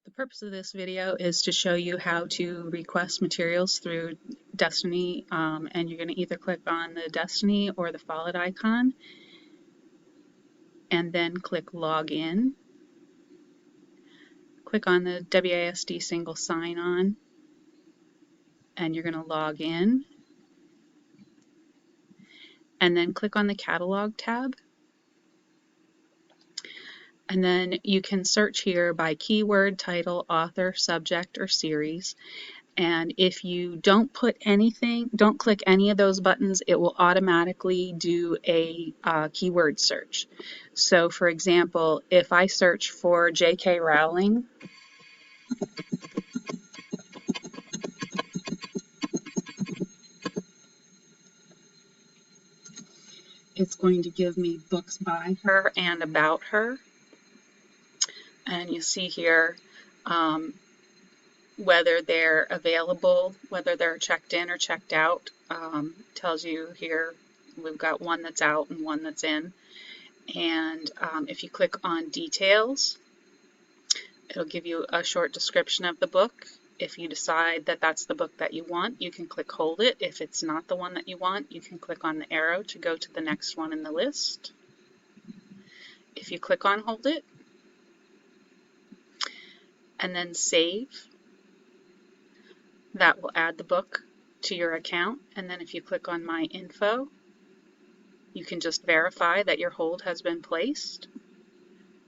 The purpose of this video is to show you how to request materials through Destiny, and you're going to either click on the Destiny or the Follett icon and then click Login. Click on the WASD single sign-on and you're going to log in, and then click on the Catalog tab. And then you can search here by keyword, title, author, subject, or series. And if you don't click any of those buttons, it will automatically do a keyword search. So for example, if I search for J.K. Rowling, it's going to give me books by her and about her. And you see here whether they're available, whether they're checked in or checked out. Tells you here we've got one that's out and one that's in. And if you click on details, it'll give you a short description of the book. If you decide that that's the book that you want, you can click hold it. If it's not the one that you want, you can click on the arrow to go to the next one in the list. If you click on hold it and then save, that will add the book to your account. And then if you click on my info, you can just verify that your hold has been placed,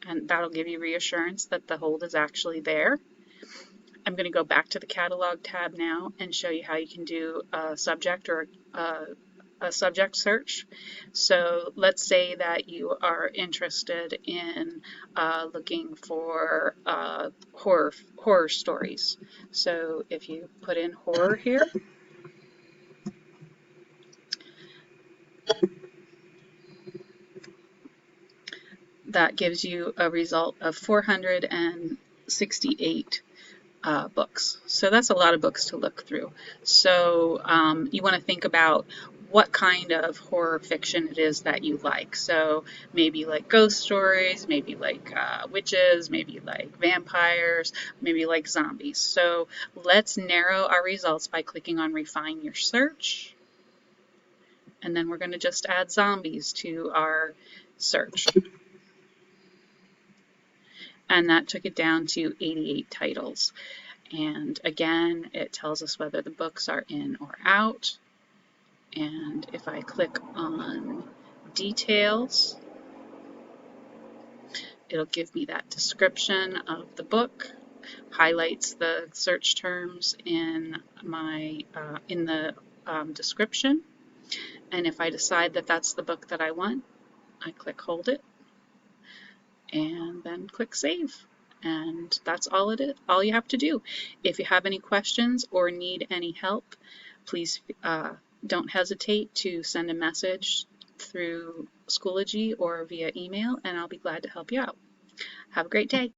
and that'll give you reassurance that the hold is actually there. I'm going to go back to the Catalog tab now and show you how you can do a subject or a subject search. So let's say that you are interested in looking for horror stories. So if you put in horror here, that gives you a result of 468 books. So that's a lot of books to look through. So you want to think about what kind of horror fiction it is that you like. So maybe like ghost stories, maybe like witches, maybe like vampires, maybe like zombies. So let's narrow our results by clicking on Refine Your Search. And then we're going to just add zombies to our search. And that took it down to 88 titles. And again, it tells us whether the books are in or out. And if I click on details, it'll give me that description of the book, highlights the search terms in my description. And if I decide that that's the book that I want, I click hold it and then click save. And that's all it is, all you have to do. If you have any questions or need any help, please don't hesitate to send a message through Schoology or via email, and I'll be glad to help you out. Have a great day.